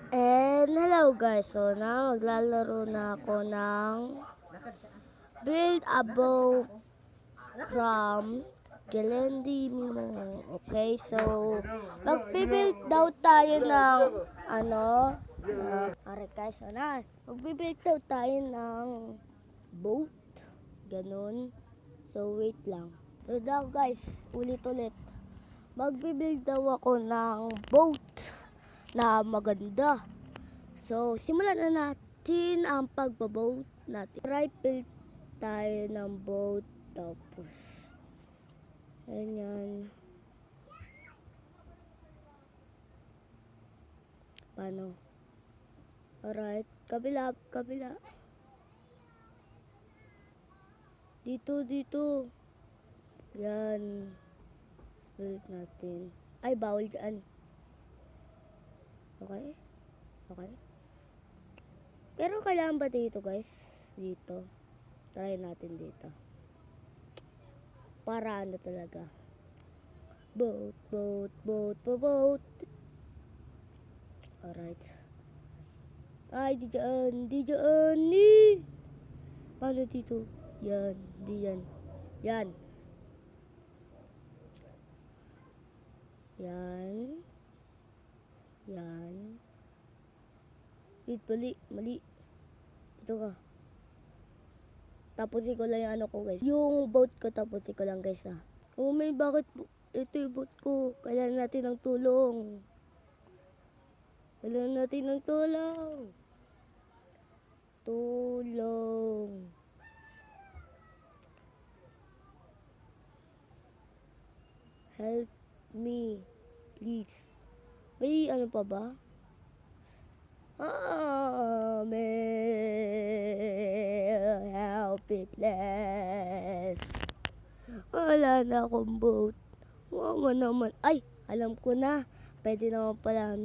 And hello guys, so na maglalaro na ako ng build a boat from Gelendi Mimo. Okay, so magbibuild daw tayo ng alright guys, so na magbibuild daw tayo ng boat, ganun. So wait lang. So daw guys, ulit-ulit. Magbibuild daw ako ng boat na maganda. So, simulan na natin ang pagbaboat natin. Right build tayo ng boat. Tapos, ganyan. Paano? Alright. Kabila, kabila. Dito. Yan. Build natin. Ay, bawal dyan. Okay? Okay. Pero kailangan ba dito guys? Dito. Try natin dito. Para ano talaga. Boat. Alright. Ay, di dyan. Ni! Paano dito? Yan. Di yan. Yan. Wait, mali. Dito ka. Tapusin ko lang yung ano ko guys. Yung boat ko tapusin ko lang guys ha. Oh may bakit ito yung boat ko. Kailangan natin ng tulong. Tulong. Help me. Please. May ano pa ba? Help me please. Wala na akong boat. Mama naman. Ay, alam ko na. Pwede naman pala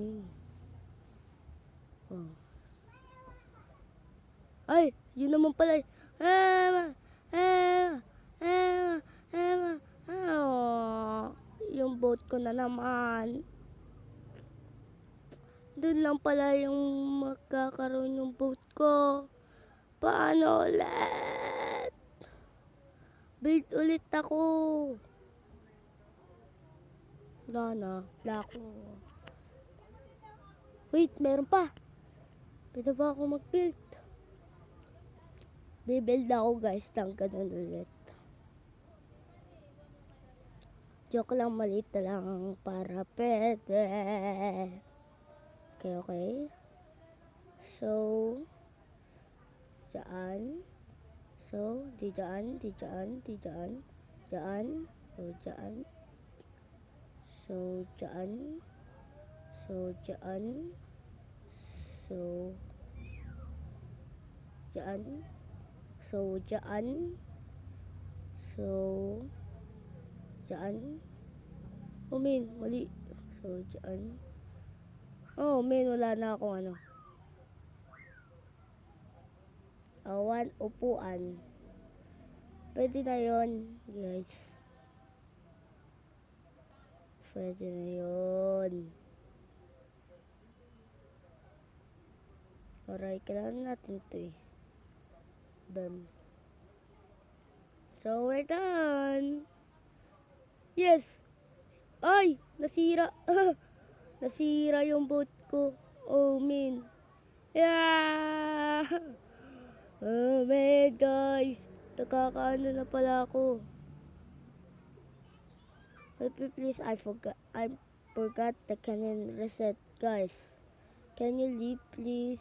oh. Ay, yun naman pala. Yung boat ko na naman. Doon lang pala yung magkakaroon yung boat ko. Paano ulit? Build ulit ako. Wala ako. Wait, meron pa. Pwede ba ako mag-build? Bibuild ako guys ng ganun ulit. Joke lang, maliit na lang para pwede. Okay. So, dyan. So, di dyan. Dyan. So, dyan. So, dyan. So, dyan. So, dyan. So, dyan. So, dyan. Oh, man, mali. So, dyan. Oh, man, wala na akong ano. Awan, upuan. Pwede na yun, guys. Pwede na yun. Alright, kailangan natin ito eh. Done. So, we're done. Yes! Ay! Nasira. Nasira yung boat ko. Oh, man. Yeah! Oh, man, guys. Nakakaano na pala ako. Help me please. I forgot the cannon reset, guys. Can you leave, please?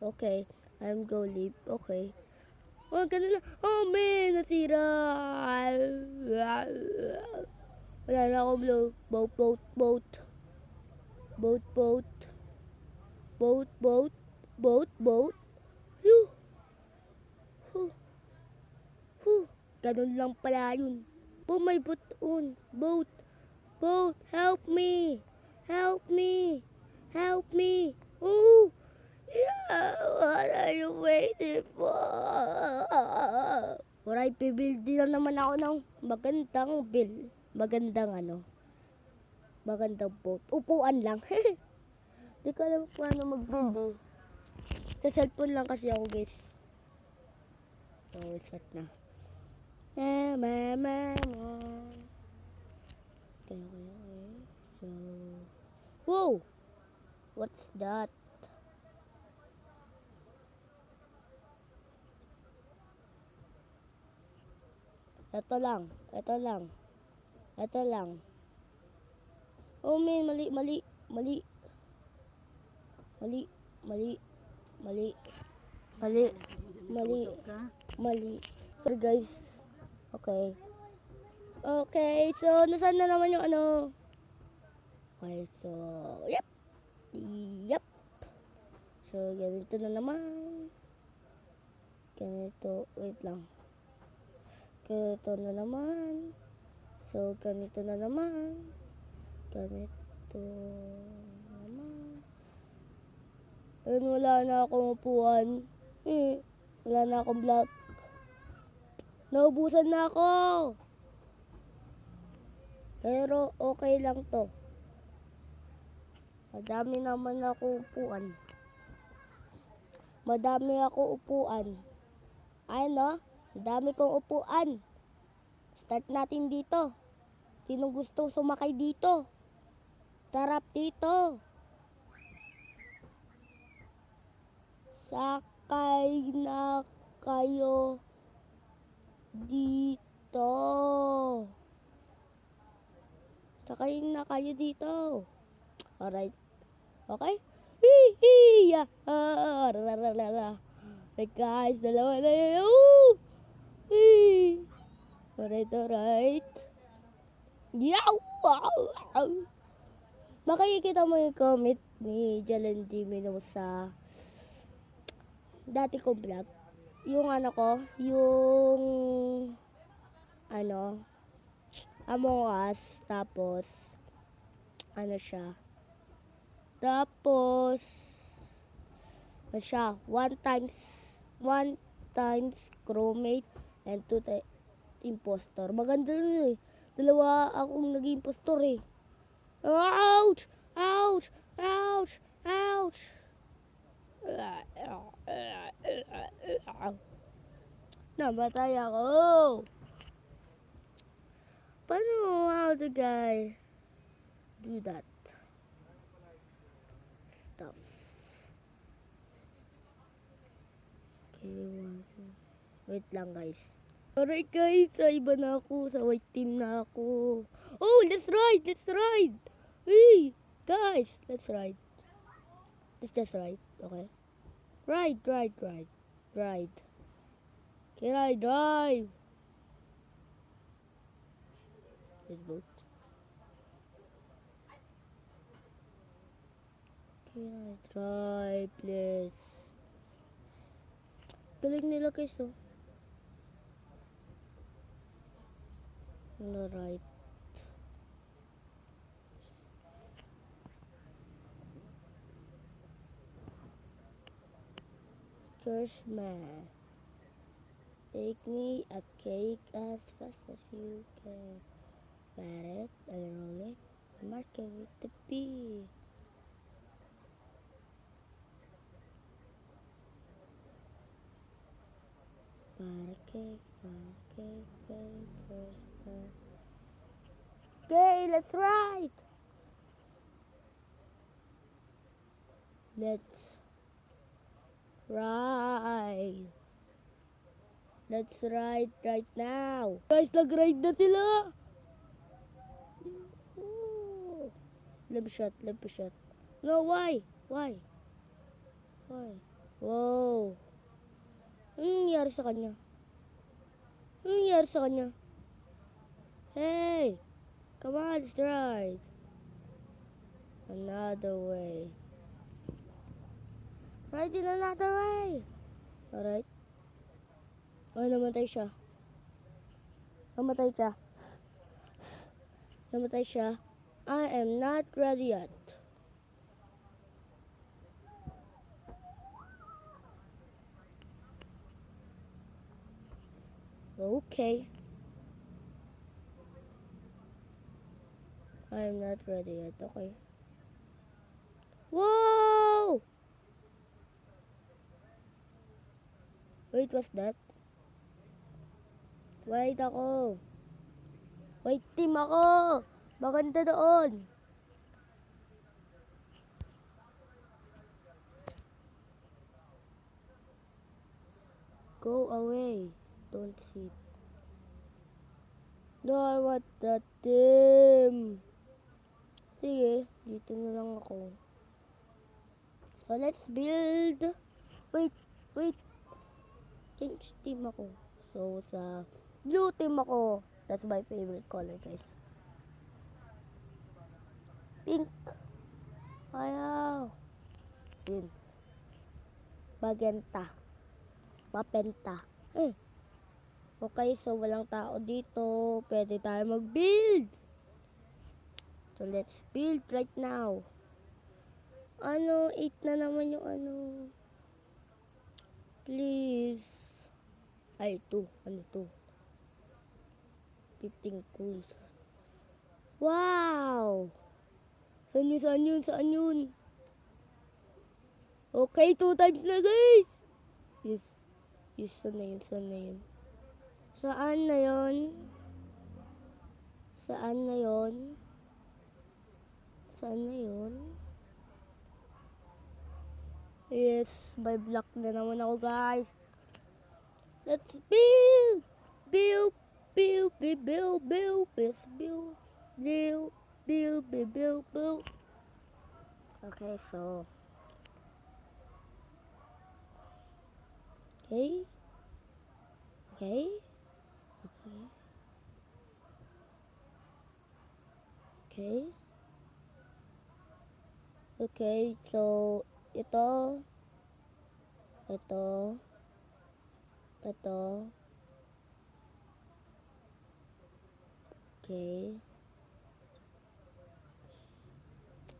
Okay. I'm go leave. Okay. Oh, ganun lang. Oh, man. Nasira. Wala na akong boat. Ganun lang pala yun. Oh, may boat on. Boat. Help me. Oh, yeah. What are you waiting for? Alright, bibuild din naman ako ng magandang build. Magandang boat. Upuan lang. Di ko alam kung ano mag-build eh. Sa cellphone lang kasi ako guys. So, start na. Okay. So, whoa! What's that? Ito lang. Oh man, mali. Sorry guys. Okay, so nasaan na naman yung ano? Okay, so, yep. So, ganito na naman. Wait lang. Ganito na naman. So, ganito na naman. Ayun, wala na akong upuan. Wala na akong block. Naubusan na ako. Pero, okay lang to. Madami naman ako upuan. Ayun no? Madami kong upuan. Start natin dito. Sino gusto sumakay dito? Sarap dito. Sakay na kayo dito. Alright. Okay? Hihiya. Hey guys, dalawa na yun. Alright. Yaw! Makikita mo yung comment ni Jalan Jimmy sa dati kong vlog. Yung Among Us, tapos one times crewmate and two times impostor. Maganda yun eh. Dalawa akong naging impostor eh. Ouch! Namatay ako. How the guy do that stuff? Okay, wait lang guys. Alright guys, sa iba na ako, sa white team na ako. Oh, let's ride! Hey, guys, let's ride. Let's just ride, okay? Ride. Can I drive? Let's vote. Can I drive, please? Galing nila guys, oh. Right. Christmas. Take me a cake as fast as you can. Pat it and roll it. Mark it with the P. Cake. Christmas. Okay, let's ride. Let's ride right now. Guys, nag-ride na sila. Live shot. No, why? Whoa. Anong nangyari sa kanya? Hey, come on, let's ride. Another way. Ride in another way. Alright. Oh, namatay siya. I am not ready yet. Okay. I am not ready yet. Okay. Whoa! Wait, what's that? Wait ako. Wait, team ako. Maganda doon. Go away. Don't sit. No, I want that team. Sige, dito na lang ako. So, let's build. Wait. Change team ako. So, sa blue team ako. That's my favorite color, guys. Pink. Ayaw. Yun. Magenta. Mapenta. Okay, so walang tao dito. Pwede tayo mag-build. So, let's build right now. 8 na naman yung Please. Ay, 2. 2? 15 cool. Wow! Saan yun? Okay, 2 times na, guys! Yes, saan na yun? Saan na yun? Yes, may block na naman ako, guys. Let's build! Build. Okay, so. Okay. Okay, so ito.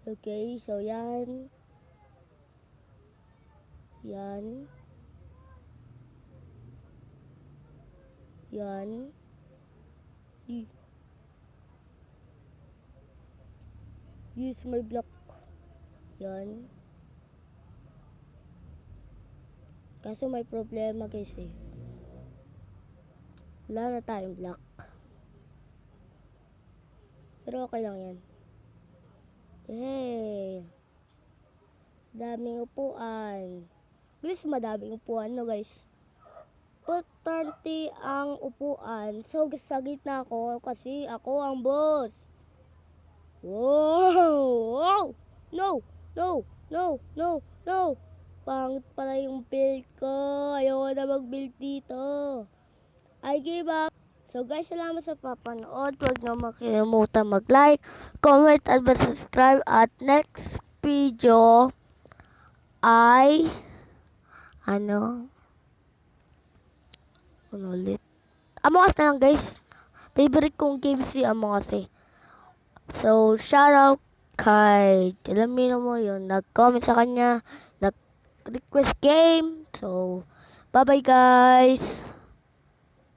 Okay, so yan. Use my block. Yan. Kaso may problema, guys, eh. Wala na tayong block. Pero okay lang yan. Hey. Daming upuan. Guys, madaming upuan, no, guys. Put 30 ang upuan. So, sa gitna ako kasi ako ang boss. Wow! No! Pangit pala yung build ko. Ayoko na mag-build dito. I give up. So guys, salamat sa papanood. Huwag na makalimutan mag-like, comment, at subscribe. At next video ay ulit? Among Us na lang, guys. Favorite kong game si Among Us, eh. So, shoutout kay, alam mo yun, nag-comment sa kanya, nag-request game. So, bye-bye, guys.